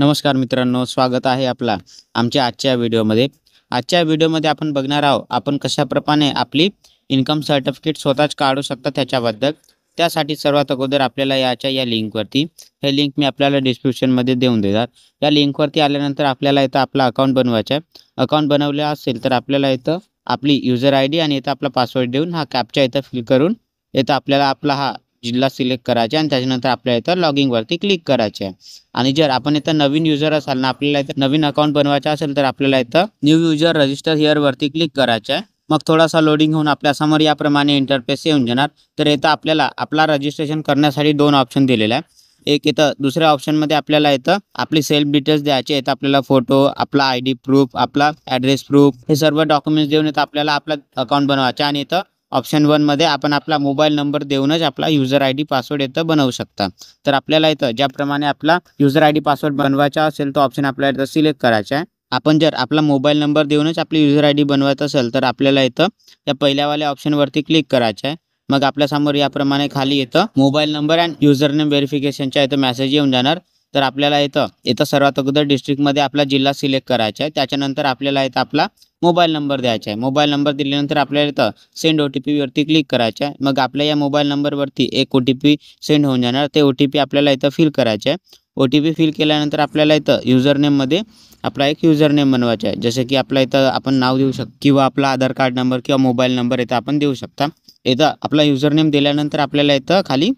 नमस्कार मित्रांनो, स्वागत आहे आपला आमच्या आजच्या व्हिडिओमध्ये। आजच्या व्हिडिओमध्ये आपण बघणार आहोत आपण कशाप्रमाणे आपली इन्कम सर्टिफिकेट स्वतःच काढू शकता त्याच्याबद्दल। त्यासाठी सर्वात अगोदर आपल्याला या लिंकवरती, हे लिंक मी आपल्याला डिस्क्रिप्शनमध्ये देऊन देणार। या लिंकवरती आल्यानंतर आपल्याला इथं आपला अकाउंट बनवायचा आहे। अकाउंट बनवले असेल तर आपल्याला इथं आपली यूजर आयडी आणि इथं आपला पासवर्ड देऊन हा कॅप्चा इथं फिल करून इथं आपल्याला आपला हा जिल्हा सिलेक्ट करायचा आणि त्याच्यानंतर आपल्याला इथं लॉगिन वरती क्लिक करायचे आहे। आणि जर आपण इथं नवीन यूजर असाल ना, आपल्याला इथं नवीन अकाउंट बनवायचा असेल तर आपल्याला इथं न्यू यूजर रजिस्टर हिअर वरती क्लिक करायचे आहे। मग थोडासा लोडिंग होऊन आपल्या समोर याप्रमाणे इंटरफेस येऊन जाणार। तर इथं आपल्याला आपला रजिस्ट्रेशन करण्यासाठी दोन ऑप्शन दिलेले आहे। एक इथं दुसऱ्या ऑप्शनमध्ये आपल्याला इथं आपली सेल्फ डिटेल्स द्यायचे आहेत। आपल्याला फोटो, आपला आयडी प्रूफ, आपला ॲड्रेस प्रूफ हे सर्व डॉक्युमेंट्स देऊन इथं आपल्याला आपला अकाउंट बनवायचा आणि इथं ऑप्शन 1 मध्ये आपण आपला मोबाईल नंबर देऊनच आपला यूजर आयडी पासवर्ड इथं बनवू शकता। तर आपल्याला इथं ज्याप्रमाणे आपला यूजर आयडी पासवर्ड बनवायचा असेल तो ऑप्शन आपल्याला इथं सिलेक्ट करायचा आहे। आपण जर आपला मोबाईल नंबर देऊनच आपली यूजर आयडी बनवायचं असेल तर आपल्याला इथं या पहिल्यावाल्या ऑप्शनवरती क्लिक करायचं आहे। मग आपल्यासमोर याप्रमाणे खाली येतं mobile number and user name व्हेरिफिकेशनचा इथं मेसेज येऊन जाणार। तर आपल्याला इथं सर्वात अगोदर डिस्ट्रिक्टमध्ये आपला जिल्हा सिलेक्ट करायचा आहे। त्याच्यानंतर आपल्याला इथं आपला मोबाईल नंबर द्यायचा आहे। मोबाईल नंबर दिल्यानंतर आपल्याला इथं सेंड OTP वरती क्लिक करायचं आहे। मग आपल्या या मोबाईल नंबरवरती एक OTP सेंड होऊन जाणार। ते OTP आपल्याला इथं फिल करायचे आहे। OTP फिल केल्यानंतर आपल्याला इथं यूजर नेममध्ये आपला एक यूजर नेम बनवायचा आहे। जसे की आपला इथं आपण नाव देऊ शकतो किंवा आपला आधार कार्ड नंबर किंवा मोबाईल नंबर इथं आपण देऊ शकता। इथं आपला यूजर नेम दिल्यानंतर आपल्याला इथं खाली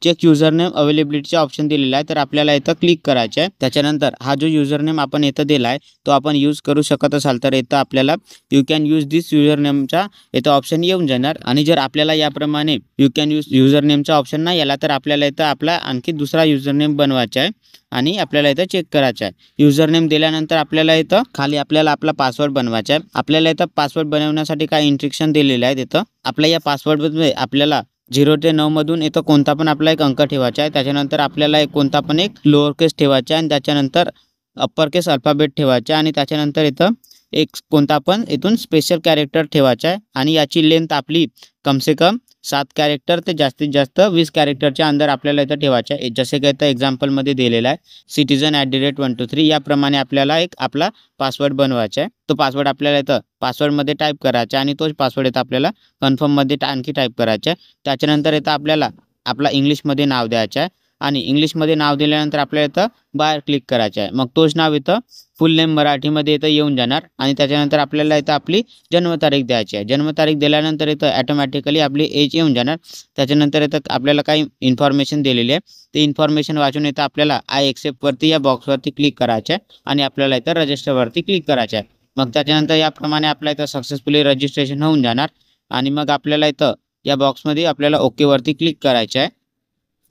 चेक यूजर नेम अवेलेबिलिटीचा ऑप्शन दिलेला आहे। तर आपल्याला इथं क्लिक करायचं आहे। त्याच्यानंतर हा जो यूजर नेम आपण इथं दिला आहे तो आपण यूज करू शकत असाल तर इथं आपल्याला you can use this user नेमचा इथं ऑप्शन येऊन जाणार। आणि जर आपल्याला याप्रमाणे you can use user Nemcha option नाही आला तर आपल्याला इथं आपला आणखी दुसरा यूजर नेम बनवायचा आहे आणि आपल्याला इथं चेक करायचं आहे। यूजर नेम दिल्यानंतर आपल्याला इथं खाली आपल्याला आपला पासवर्ड बनवायचा आहे। आपल्याला इथं पासवर्ड बनवण्यासाठी काही इन्स्ट्रक्शन दिलेले आहेत। इथं आपल्या या पासवर्डमध्ये आपल्याला 0 ते 9 मधून इथं कोणता पण आपला एक अंक ठेवायचा आहे। त्याच्यानंतर आपल्याला कोणता पण एक लोअर केस ठेवायचा आहे आणि त्याच्यानंतर अप्पर केस अल्फाबेट ठेवायचा आणि त्याच्यानंतर इथं एक कोणता पण इथून स्पेशल कॅरेक्टर ठेवायचा आहे। आणि याची लेंथ आपली कम से कम 7 कॅरेक्टर ते जास्तीत जास्त 20 कॅरेक्टरच्या अंदर आपल्याला इथं ठेवायचं आहे। जसे की इथं एक्झाम्पलमध्ये दिलेला आहे citizen@123 याप्रमाणे आपल्याला एक आपला पासवर्ड बनवायचा आहे। तो पासवर्ड आपल्याला इथं पासवर्डमध्ये टाईप करायचा आणि तोच पासवर्ड इथं आपल्याला कन्फर्ममध्ये आणखी टाईप करायचा आहे। त्याच्यानंतर इथं आपल्याला आपला इंग्लिशमध्ये नाव द्यायचं आहे आणि इंग्लिशमध्ये नाव दिल्यानंतर आपल्याला इथं बाहेर क्लिक करायचं आहे। मग तोच नाव इथं फुल नेम मराठीमध्ये इथं येऊन जाणार आणि त्याच्यानंतर आपल्याला इथं आपली जन्मतारीख द्यायची आहे। जन्मतारीख दिल्यानंतर इथं ॲटोमॅटिकली आपली एज येऊन जाणार। त्याच्यानंतर इथं आपल्याला काही इन्फॉर्मेशन दिलेली आहे, ते इन्फॉर्मेशन वाचून इथं आपल्याला आय एक्सेप्टवरती या बॉक्सवरती क्लिक करायचं आहे आणि आपल्याला इथं रजिस्टरवरती क्लिक करायचं आहे। मग त्याच्यानंतर याप्रमाणे आपल्या इथं सक्सेसफुली रजिस्ट्रेशन होऊन जाणार आणि मग आपल्याला इथं या बॉक्समध्ये आपल्याला ओकेवरती क्लिक करायचं आहे।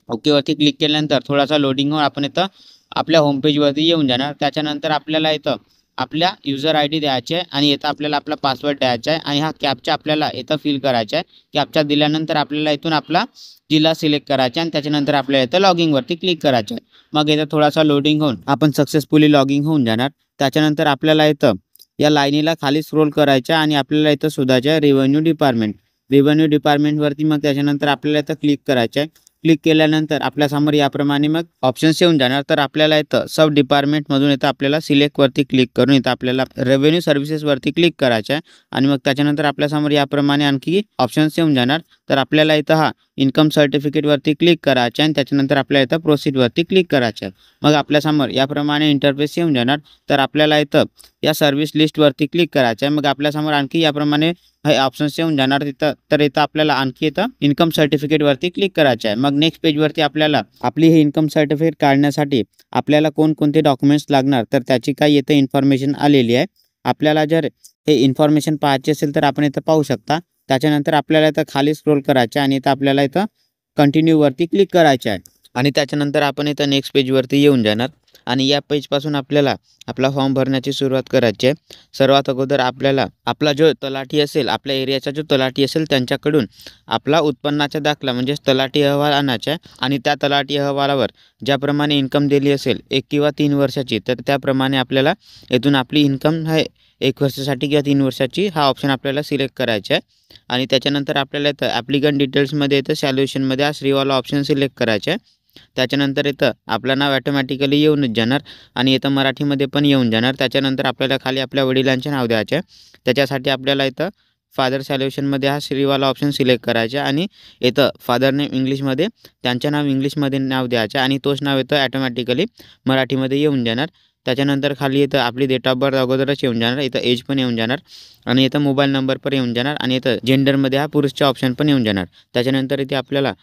ओकेवरती क्लिक केल्यानंतर थोडासा लोडिंग होऊन आपण इथं आपल्या होमपेजवरती येऊन जाणार। त्याच्यानंतर आपल्याला इथं आपल्या यूजर आयडी द्यायची आहे आणि इथं आपल्याला आपला पासवर्ड द्यायचा आहे आणि हा कॅप्चा आपल्याला इथं फिल करायचा आहे। कॅप्चा दिल्यानंतर आपल्याला इथून आपला जिल्हा सिलेक्ट करायचा आणि त्याच्यानंतर आपल्याला इथं लॉगिंगवरती क्लिक करायचं आहे। मग इथं थोडासा लोडिंग होऊन आपण सक्सेसफुली लॉगिंग होऊन जाणार। त्याच्यानंतर आपल्याला इथं या लाईनीला खाली स्क्रोल करायचं आणि आपल्याला इथं शोधायचं आहे रेव्हेन्यू डिपार्टमेंट। रेव्हेन्यू डिपार्टमेंटवरती मग त्याच्यानंतर आपल्याला इथं क्लिक करायचं आहे। क्लिक केल्यानंतर आपल्यासमोर याप्रमाणे मग ऑप्शन्स येऊन जाणार। तर आपल्याला इथं सब डिपार्टमेंटमधून इथं आपल्याला सिलेक्टवरती क्लिक करून इथं आपल्याला रेव्हेन्यू सर्व्हिसेसवरती क्लिक करायचं आहे आणि मग त्याच्यानंतर आपल्यासमोर याप्रमाणे आणखी ऑप्शन्स येऊन जाणार। तर आपल्याला इथं हा इन्कम सर्टिफिकेटवरती क्लिक करायचं आहे आणि त्याच्यानंतर आपल्याला इथं प्रोसीडवरती क्लिक करायचं आहे। मग आपल्यासमोर याप्रमाणे इंटरफेस येऊन जाणार। तर आपल्याला इथं या सर्व्हिस लिस्टवरती क्लिक करायचं आहे। मग आपल्यासमोर आणखी याप्रमाणे हे ऑप्शन्स येऊन जाणार। तर इथं आपल्याला आणखी इथं इन्कम सर्टिफिकेटवरती क्लिक करायचं आहे। मग नेक्स्ट पेजवरती आपल्याला आपली हे इन्कम सर्टिफिकेट काढण्यासाठी आपल्याला कोणकोणते डॉक्युमेंट्स लागणार तर त्याची काही इथं इन्फॉर्मेशन आलेली आहे। आपल्याला जर हे इन्फॉर्मेशन पाहायची असेल तर आपण इथं पाहू शकता। त्याच्यानंतर आपल्याला इथं खाली स्क्रोल करायचं आणि इथं आपल्याला इथं कंटिन्यूवरती क्लिक करायचं आहे आणि त्याच्यानंतर आपण इथं नेक्स्ट पेजवरती येऊन जाणार आणि या पेजपासून आपल्याला आपला फॉर्म भरण्याची सुरुवात करायची आहे। सर्वात अगोदर आपल्याला आपला जो तलाठी असेल, आपल्या एरियाचा जो तलाठी असेल त्यांच्याकडून आपला उत्पन्नाचा दाखला म्हणजेच तलाठी अहवाल आणायचा आहे आणि त्या तलाठी अहवालावर ज्याप्रमाणे इन्कम दिली असेल 1 किंवा 3 वर्षाची तर त्याप्रमाणे आपल्याला इथून आपली इन्कम आहे 1 वर्षासाठी किंवा 3 वर्षाची हा ऑप्शन आपल्याला सिलेक्ट करायचा आहे आणि त्याच्यानंतर आपल्याला इथं ॲप्लिकंट डिटेल्समध्ये इथं सॅल्युशनमध्ये हा श्रीवाला ऑप्शन सिलेक्ट करायचा आहे त्याच्यानंतर इथं आपलं नाव ऑटोमॅटिकली येऊनच जाणार आणि इथं मराठीमध्ये पण येऊन जाणार। त्याच्यानंतर आपल्याला खाली आपल्या वडिलांचे नाव द्यायचे। त्याच्यासाठी आपल्याला इथं फादर सॉल्युशनमध्ये हा श्रीवाला ऑप्शन सिलेक्ट करायचा आणि इथं फादर नेम इंग्लिशमध्ये त्यांचं नाव इंग्लिशमध्ये नाव द्यायचं आणि तोच नाव इथं ऑटोमॅटिकली मराठीमध्ये येऊन जाणार। त्याच्यानंतर खाली इथं आपली डेट ऑफ बर्थ अगोदरच येऊन जाणार, इथं एज पण येऊन जाणार आणि इथं मोबाईल नंबर पण येऊन जाणार आणि इथं जेंडरमध्ये हा पुरुषचा ऑप्शन पण येऊन जाणार। त्याच्यानंतर इथे आपल्याला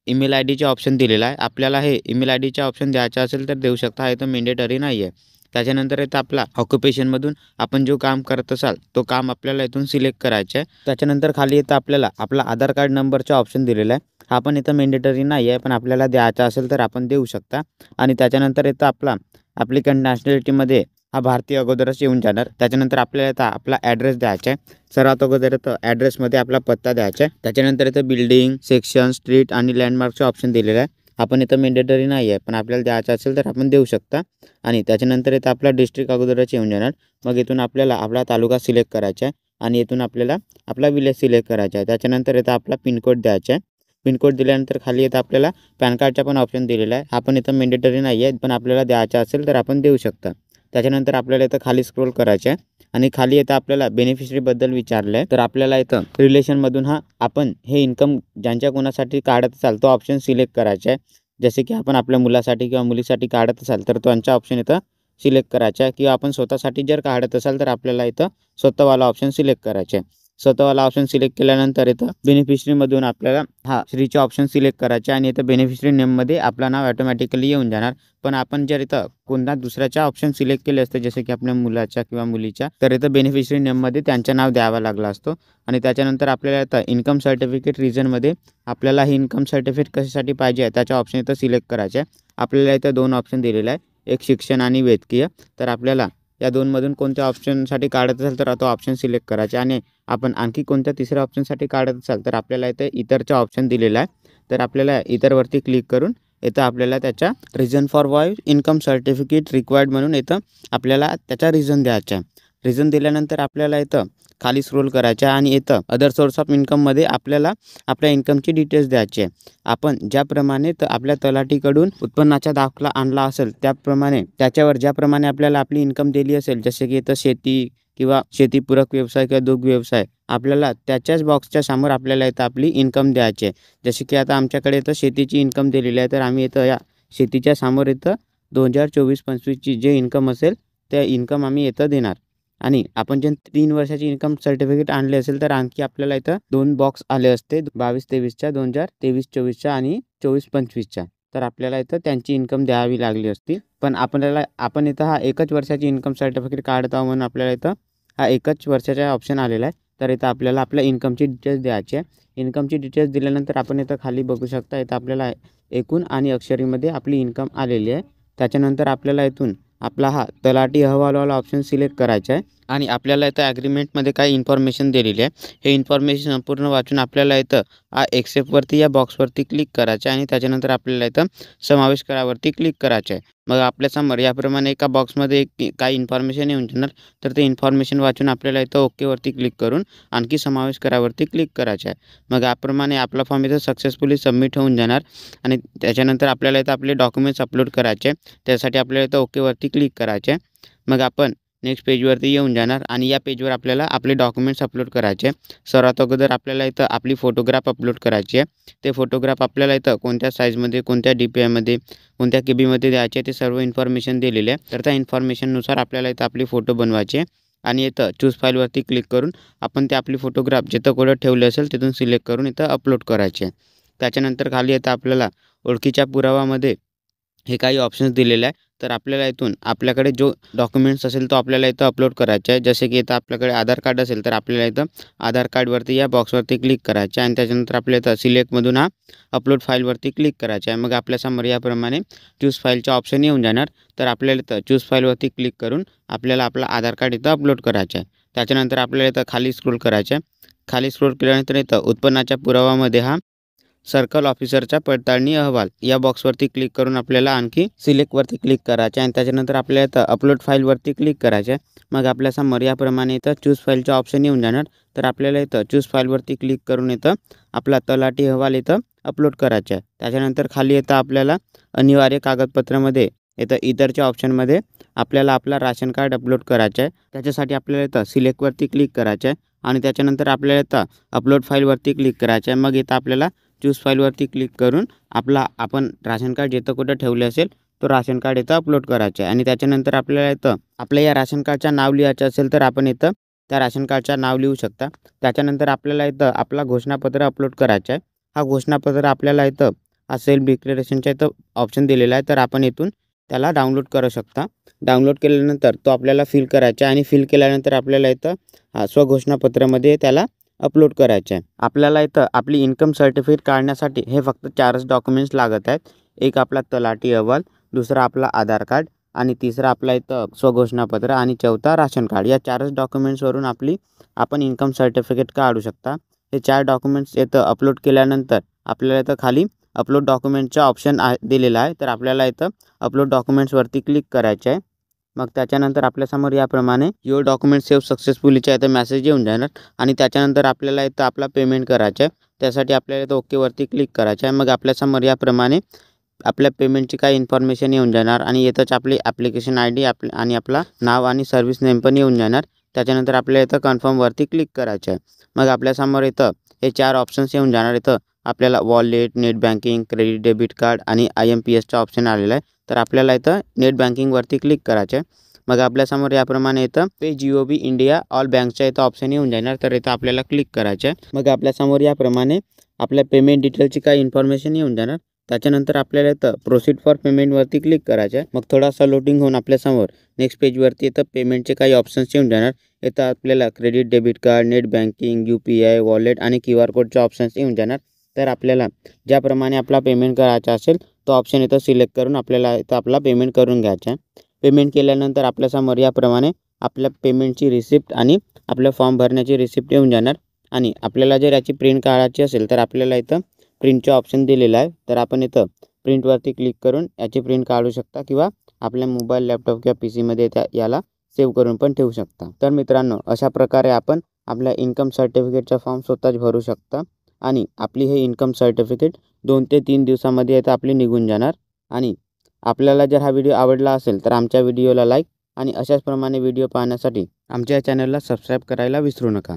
ईमेल आय डीचा ऑप्शन दिलेला आहे। आपल्याला हे ईमेल आय डीचा ऑप्शन द्यायचा असेल तर देऊ शकता, हा इथं मॅन्डेटरी नाही आहे। त्याच्यानंतर इथं आपला ऑक्युपेशनमधून आपण जो काम करत असाल तो काम आपल्याला इथून सिलेक्ट करायचा आहे। त्याच्यानंतर खाली इथं आपल्याला आपला आधार कार्ड नंबरचा ऑप्शन दिलेला आहे। हा पण इथं मॅन्डेटरी नाही आहे, पण आपल्याला द्यायचा असेल तर आपण देऊ शकता। आणि त्याच्यानंतर इथं आपला ॲप्लिकंट नॅशनॅलिटीमध्ये हा भारतीय अगोदरच येऊन जाणार। त्याच्यानंतर आपल्याला इथं आपला ॲड्रेस द्यायचा आहे। सर्वात अगोदर इथं ॲड्रेसमध्ये आपला पत्ता द्यायचा आहे। त्याच्यानंतर इथं बिल्डिंग, सेक्शन, स्ट्रीट आणि लँडमार्कचा ऑप्शन दिलेला आहे। आपण इथं मॅन्डेटरी नाही आहे, पण आपल्याला द्यायचं असेल तर आपण देऊ शकता। आणि त्याच्यानंतर इथं आपला डिस्ट्रिक्ट अगोदरच येऊन जाणार। मग इथून आपल्याला आपला तालुका सिलेक्ट करायचा आहे आणि इथून आपल्याला आपला विलेज सिलेक्ट करायचा आहे। त्याच्यानंतर इथं आपला पिनकोड द्यायचा आहे। पिनकोड दिल्यानंतर खाली इथं आपल्याला पॅन कार्डचा पण ऑप्शन दिलेला आहे। हा पण इथं मॅन्डेटरी नाही आहे, पण आपल्याला द्यायचा असेल तर आपण देऊ शकता। त्याच्यानंतर आपल्याला इथं खाली स्क्रोल करायचं आहे आणि खाली इथं आपल्याला बेनिफिशरीबद्दल विचारलं आहे, तर आपल्याला इथं रिलेशनमधून आपण हे इन्कम ज्यांच्या कोणासाठी काढत असाल तो ऑप्शन सिलेक्ट करायचा आहे। जसे की आपण आपल्या मुलासाठी किंवा मुलीसाठी काढत असाल तर त्यांचा ऑप्शन इथं सिलेक्ट करायचा आहे, किंवा आपण स्वतःसाठी जर काढत असाल तर आपल्याला इथं स्वतःवाला ऑप्शन सिलेक्ट करायचा आहे। स्वतःवाला ऑप्शन सिलेक्ट केल्यानंतर इथं बेनिफिशरीमधून आपल्याला हा श्रीचे ऑप्शन सिलेक्ट करायचे आणि इथं बेनिफिशरी नेममध्ये आपलं नाव ऑटोमॅटिकली येऊन जाणार। पण आपण जर इथं कोणता दुसऱ्याचा ऑप्शन सिलेक्ट केले असते, जसे की आपल्या मुलाच्या किंवा मुलीच्या, तर इथं बेनिफिशरी नेममध्ये त्यांचं नाव द्यावं लागलं असतं। आणि त्याच्यानंतर आपल्याला इथं इन्कम सर्टिफिकेट रिजनमध्ये आपल्याला हे इन्कम सर्टिफिकेट कशासाठी पाहिजे आहे त्याचा ऑप्शन इथं सिलेक्ट करायचा आहे। आपल्याला इथं 2 ऑप्शन दिलेला आहे, एक शिक्षण आणि वैद्यकीय। तर आपल्याला या दोनमधून कोणत्या ऑप्शनसाठी काढत असाल तर तो ऑप्शन सिलेक्ट करायचा आणि आपण आणखी कोणत्या तिसऱ्या ऑप्शनसाठी काढत असाल तर आपल्याला इथे इतरचा ऑप्शन दिलेला आहे। तर आपल्याला इतरवरती क्लिक करून इथं आपल्याला त्याचा reason for Y income certificate required म्हणून इथं आपल्याला त्याचा रिझन द्यायचा आहे। रिझन दिल्यानंतर आपल्याला इथं खाली स्क्रोल करायचा आणि इथं अदर सोर्स ऑफ इन्कममध्ये आपल्याला आपल्या इन्कमची डिटेल्स द्यायची आहे। आपण ज्याप्रमाणे आपल्या तलाठीकडून उत्पन्नाचा दाखला आणला असेल त्याप्रमाणे त्याच्यावर ज्याप्रमाणे आपल्याला आपली इन्कम दिली असेल, जसे की इथं शेती किंवा शेतीपूरक व्यवसाय किंवा दुग्ध व्यवसाय, आपल्याला त्याच्याच बॉक्सच्या समोर आपल्याला इथं आपली इन्कम द्यायची आहे। जसे की आता आमच्याकडे इथं शेतीची इन्कम दिलेली आहे, तर आम्ही इथं या शेतीच्या समोर इथं 2024-25ची जे इन्कम असेल त्या इन्कम आम्ही इथं देणार। आणि आपण जे 3 वर्षाची इन्कम सर्टिफिकेट आणले असेल तर आणखी आपल्याला इथं 2 बॉक्स आले असते, 22-23च्या, 2023-24च्या आणि 24-25च्या। तर आपल्याला इथं त्यांची इन्कम द्यावी लागली असती, पण आपण इथं हा एकच वर्षाची इन्कम सर्टिफिकेट काढत आहोत म्हणून आपल्याला इथं हा एकच वर्षाचा ऑप्शन आलेला आहे। तर इथं आपल्याला आपल्या इन्कमची डिटेल्स द्यायची आहे। इन्कमची डिटेल्स दिल्यानंतर आपण इथं खाली बघू शकता, इथं आपल्याला एकूण आणि अक्षरीमध्ये आपली इन्कम आलेली आहे। त्याच्यानंतर आपल्याला इथून आपला हा तलाठी अहवालवाला ऑप्शन सिलेक्ट करायचा आहे आणि आपल्याला इथं ॲग्रीमेंटमध्ये काही इन्फॉर्मेशन दिलेली आहे। हे इन्फॉर्मेशन संपूर्ण वाचून आपल्याला इथं एक्सेप्टवरती या बॉक्सवरती क्लिक करायचं आहे आणि त्याच्यानंतर आपल्याला इथं समावेश करावरती क्लिक करायचं आहे। मग आपल्यासमोर याप्रमाणे एका बॉक्समध्ये काही इन्फॉर्मेशन येऊन जाणार, तर ते इन्फॉर्मेशन वाचून आपल्याला इथं ओकेवरती क्लिक करून आणखी समावेश करावरती क्लिक करायचं आहे। मग याप्रमाणे आपला फॉर्म इथं सक्सेसफुली सबमिट होऊन जाणार आणि त्याच्यानंतर आपल्याला इथं आपले डॉक्युमेंट्स अपलोड करायचे, त्यासाठी आपल्याला इथं ओकेवरती क्लिक करायचे। मग आपण नेक्स्ट पेजवरती येऊन जाणार आणि या पेजवर आपल्याला आपले डॉक्युमेंट्स अपलोड करायचे। सर्वात अगोदर आपल्याला इथं आपली फोटोग्राफ अपलोड करायची आहे। ते फोटोग्राफ आपल्याला इथं कोणत्या साईजमध्ये, कोणत्या DPIमध्ये, कोणत्या केबीमध्ये द्यायचे ते सर्व इन्फॉर्मेशन दिलेली आहे। तर त्या इन्फॉर्मेशननुसार आपल्याला इथं आपली फोटो बनवायचे आणि इथं चूज फाईलवरती क्लिक करून आपण ते आपली फोटोग्राफ जिथं कुठं ठेवले असेल तिथून सिलेक्ट करून इथं अपलोड करायचे। त्याच्यानंतर खाली इथं आपल्याला ओळखीच्या पुरावामध्ये हे काही ऑप्शन्स दिलेले आहे, तर आपल्याला इथून आपल्याकडे जो डॉक्युमेंट्स असेल तो आपल्याला इथं अपलोड करायचा आहे। जसे की इथं आपल्याकडे आधार कार्ड असेल तर आपल्याला इथं आधार कार्डवरती या बॉक्सवरती क्लिक करायचं आहे आणि त्याच्यानंतर आपल्याला इथं सिलेक्टमधून हा अपलोड फाईलवरती क्लिक करायचं आहे। मग आपल्यासमोर याप्रमाणे चूज फाईलचा ऑप्शन येऊन जाणार, तर आपल्याला इथं चूज फाईलवरती क्लिक करून आपल्याला आपला आधार कार्ड इथं अपलोड करायचं आहे। त्याच्यानंतर आपल्याला इथं खाली स्क्रोल करायचं आहे। खाली स्क्रोल केल्यानंतर इथं उत्पन्नाच्या पुरावामध्ये हा सर्कल ऑफिसरचा पडताळणी अहवाल या बॉक्सवरती क्लिक करून आपल्याला आणखी सिलेक्टवरती क्लिक करायचे आणि त्याच्यानंतर आपल्याला इथं अपलोड फाईलवरती क्लिक करायचे। मग आपल्यासमोर याप्रमाणे इथं चूज फाईलचा ऑप्शन येऊन जाणार, तर आपल्याला इथं चूज फाईलवरती क्लिक करून इथं आपला तलाठी अहवाल इथं अपलोड करायचं आहे. त्याच्यानंतर खाली येतं आपल्याला अनिवार्य कागदपत्रामध्ये येतं इतरच्या ऑप्शनमध्ये आपल्याला आपला राशन कार्ड अपलोड करायचं आहे. त्याच्यासाठी आपल्याला येतं सिलेक्टवरती क्लिक करायचं आहे आणि त्याच्यानंतर आपल्याला येतं अपलोड फाईलवरती क्लिक करायचं आहे. मग इथं आपल्याला चूज फाईलवरती क्लिक करून आपण राशन कार्ड जिथं कुठं ठेवले असेल तो राशन कार्ड इथं अपलोड करायचं आहे. आणि त्याच्यानंतर आपल्याला इथं आपल्या या राशन कार्डचं नाव लिहायचं असेल तर आपण इथं त्या राशन कार्डचं नाव लिहू शकता. त्याच्यानंतर आपल्याला इथं आपला घोषणापत्र अपलोड करायचं आहे. हा घोषणापत्र आपल्याला इथं हा सेल्फ डिक्लेरेशनच्या इथं ऑप्शन दिलेला आहे, तर आपण इथून त्याला डाउनलोड करू शकता. डाउनलोड केल्यानंतर तो आपल्याला फिल करायचा आहे आणि फिल केल्यानंतर आपल्याला इथं स्वघोषणापत्रामध्ये त्याला अपलोड करायचं आहे. आपल्याला इथं आपली इन्कम सर्टिफिकेट काढण्यासाठी हे फक्त 4च डॉक्युमेंट्स लागत आहेत. एक आपला तलाठी अहवाल, दुसरा आपला आधार कार्ड आणि तिसरा आपला इथं स्वघोषणापत्र आणि चौथा राशन कार्ड. या 4च डॉक्युमेंट्सवरून आपण इन्कम सर्टिफिकेट काढू शकता. हे 4 डॉक्युमेंट्स इथं अपलोड केल्यानंतर आपल्याला इथं खाली अपलोड डॉक्युमेंटचा ऑप्शन दिलेला आहे, तर आपल्याला इथं अपलोड डॉक्युमेंट्सवरती क्लिक करायचं आहे. मग त्याच्यानंतर आपल्यासमोर याप्रमाणे युअर डॉक्युमेंट सेव्ह सक्सेसफुलीचा इथं मेसेज येऊन जाणार आणि त्याच्यानंतर आपल्याला इथं आपला पेमेंट करायचं आहे. त्यासाठी आपल्याला इथं ओकेवरती क्लिक करायचं आहे. मग आपल्यासमोर याप्रमाणे आपल्या पेमेंटची काही इन्फॉर्मेशन येऊन जाणार आणि इथंच आपली ॲप्लिकेशन ID आणि आपला नाव आणि सर्व्हिस नेम पण येऊन जाणार. त्याच्यानंतर आपल्याला इथं कन्फर्मवरती क्लिक करायचं आहे. मग आपल्यासमोर इथं हे 4 ऑप्शन्स येऊन जाणार. इथं आपल्याला wallet, net banking, credit debit card आणि IMPSचा ऑप्शन आलेला आहे, तर आपल्याला इथं नेट बँकिंगवरती क्लिक करायचं आहे. मग आपल्यासमोर याप्रमाणे इथं पे GOB इंडिया ऑल बँकचा इथं ऑप्शन येऊन जाणार, तर इथं आपल्याला क्लिक करायचं आहे. मग आपल्यासमोर याप्रमाणे आपल्या पेमेंट डिटेलची काही इन्फॉर्मेशन येऊन जाणार. त्याच्यानंतर आपल्याला इथं प्रोसीड फॉर पेमेंटवरती क्लिक करायचं आहे. मग थोडासा लोडिंग होऊन आपल्यासमोर नेक्स्ट पेजवरती इथं पेमेंटचे काही ऑप्शन्स येऊन जाणार. इथं आपल्याला credit debit card, net banking, UPI, wallet आणि QR कोडचे ऑप्शन्स येऊन जाणार. तर आपल्याला ज्याप्रमाणे आपला पेमेंट करायचा असेल तो ऑप्शन इथं सिलेक्ट करून आपल्याला इथं आपला पेमेंट करून घ्यायचा आहे. पेमेंट केल्यानंतर आपल्यासमोर याप्रमाणे आपल्या पेमेंटची रिसिप्ट आणि आपल्या फॉर्म भरण्याची रिसिप्ट येऊन जाणार. आणि आपल्याला जर याची प्रिंट काढायची असेल तर आपल्याला इथं प्रिंटचा ऑप्शन दिलेला आहे, तर आपण इथं प्रिंटवरती क्लिक करून याची प्रिंट काढू शकता किंवा आपल्या मोबाईल, लॅपटॉप किंवा PCमध्ये याला सेव्ह करून पण ठेवू शकता. तर मित्रांनो, अशा प्रकारे आपण आपल्या इन्कम सर्टिफिकेटचा फॉर्म स्वतःच भरू शकता आणि आपली हे इन्कम सर्टिफिकेट 2 ते 3 दिवसामध्ये इथं आपली निघून जाणार. आणि आपल्याला जर हा व्हिडिओ आवडला असेल तर आमच्या व्हिडिओला लाईक आणि अशाच प्रमाणे व्हिडिओ पाहण्यासाठी आमच्या चॅनलला सबस्क्राईब करायला विसरू नका.